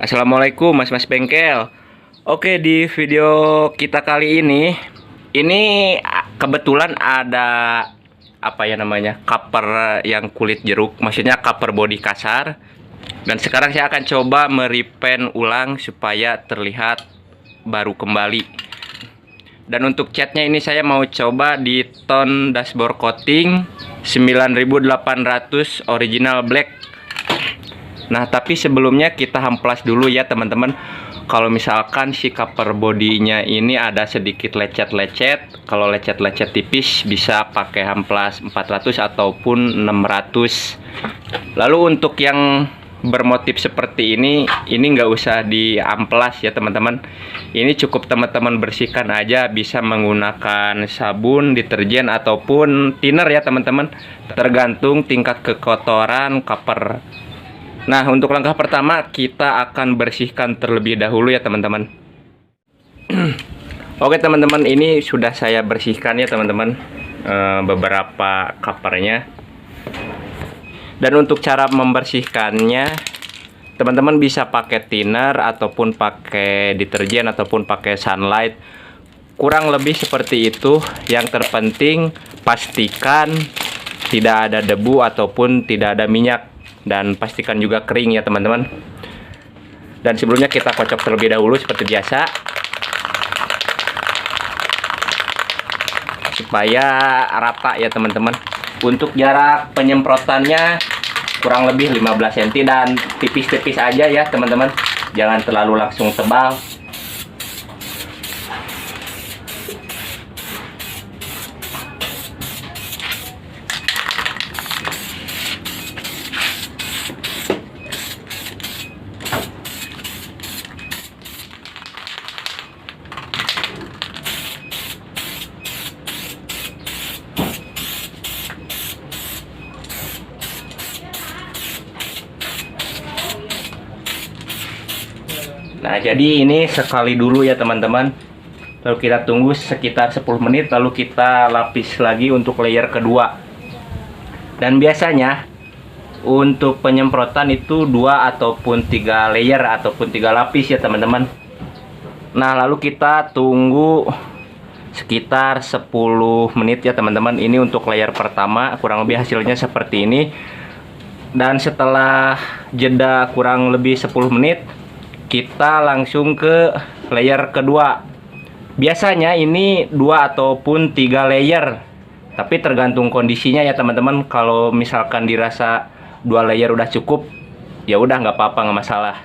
Assalamualaikum mas-mas bengkel. Oke, di video kita kali ini kebetulan ada apa ya namanya, cover yang kulit jeruk, maksudnya cover body kasar. Dan sekarang saya akan coba merepaint ulang supaya terlihat baru kembali. Dan untuk catnya ini saya mau coba di tone dashboard coating 9800 original black. Nah, tapi sebelumnya kita hamplas dulu ya teman-teman. Kalau misalkan si cover bodinya ini ada sedikit lecet-lecet, kalau lecet-lecet tipis bisa pakai hamplas 400 ataupun 600. Lalu untuk yang bermotif seperti ini nggak usah diamplas ya teman-teman. Ini cukup teman-teman bersihkan aja, bisa menggunakan sabun, deterjen ataupun thinner ya teman-teman. Tergantung tingkat kekotoran cover. Nah, untuk langkah pertama kita akan bersihkan terlebih dahulu ya teman-teman. Oke teman-teman, ini sudah saya bersihkan ya teman-teman, beberapa covernya. Dan untuk cara membersihkannya, teman-teman bisa pakai thinner ataupun pakai deterjen ataupun pakai sunlight. Kurang lebih seperti itu. Yang terpenting pastikan tidak ada debu ataupun tidak ada minyak. Dan pastikan juga kering ya teman-teman. Dan sebelumnya kita kocok terlebih dahulu seperti biasa, supaya rata ya teman-teman. Untuk jarak penyemprotannya kurang lebih 15 cm dan tipis-tipis aja ya teman-teman. Jangan terlalu langsung tebal. Nah, jadi ini sekali dulu ya teman-teman. Lalu kita tunggu sekitar 10 menit, lalu kita lapis lagi untuk layer kedua. Dan biasanya untuk penyemprotan itu 2 ataupun 3 layer ataupun 3 lapis ya teman-teman. Nah, lalu kita tunggu sekitar 10 menit ya teman-teman. Ini untuk layer pertama, kurang lebih hasilnya seperti ini. Dan setelah jeda kurang lebih 10 menit, kita langsung ke layer kedua. Biasanya ini 2 ataupun 3 layer, tapi tergantung kondisinya ya teman-teman. Kalau misalkan dirasa 2 layer udah cukup, ya udah nggak apa-apa, nggak masalah.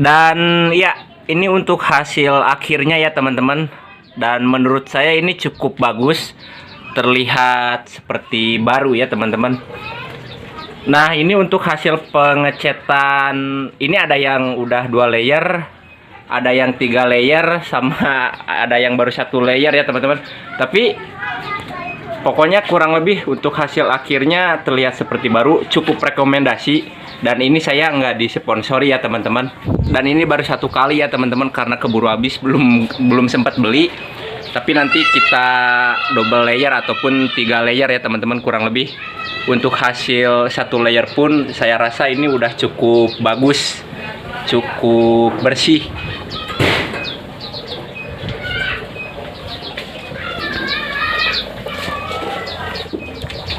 Dan ya, ini untuk hasil akhirnya ya teman-teman. Dan menurut saya ini cukup bagus, terlihat seperti baru ya teman-teman. Nah, ini untuk hasil pengecetan, ini ada yang udah 2 layer, ada yang 3 layer, sama ada yang baru 1 layer ya teman-teman. Tapi pokoknya kurang lebih untuk hasil akhirnya terlihat seperti baru, cukup rekomendasi. Dan ini saya nggak disponsori ya teman-teman. Dan ini baru 1 kali ya teman-teman, karena keburu habis, belum sempat beli. Tapi nanti kita double layer ataupun 3 layer ya teman-teman kurang lebih. Untuk hasil 1 layer pun saya rasa ini udah cukup bagus, cukup bersih.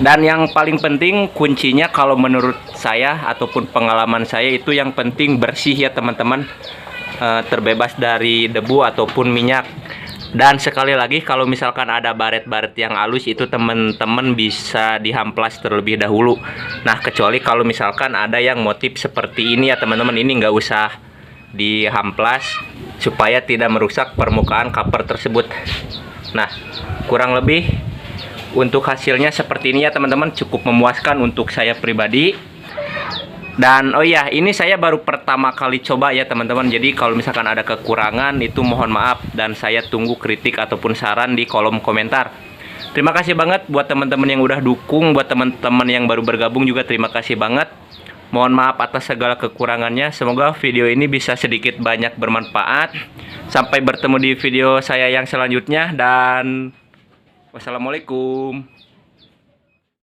Dan yang paling penting kuncinya kalau menurut saya ataupun pengalaman saya itu yang penting bersih ya teman-teman, terbebas dari debu ataupun minyak. Dan sekali lagi kalau misalkan ada baret-baret yang halus itu teman-teman bisa dihamplas terlebih dahulu. Nah, kecuali kalau misalkan ada yang motif seperti ini ya teman-teman, ini nggak usah dihamplas supaya tidak merusak permukaan cover tersebut. Nah, kurang lebih untuk hasilnya seperti ini ya teman-teman, cukup memuaskan untuk saya pribadi. Dan oh ya, ini saya baru pertama kali coba ya teman-teman. Jadi kalau misalkan ada kekurangan itu mohon maaf, dan saya tunggu kritik ataupun saran di kolom komentar. Terima kasih banget buat teman-teman yang udah dukung, buat teman-teman yang baru bergabung juga terima kasih banget. Mohon maaf atas segala kekurangannya. Semoga video ini bisa sedikit banyak bermanfaat. Sampai bertemu di video saya yang selanjutnya, dan wassalamualaikum.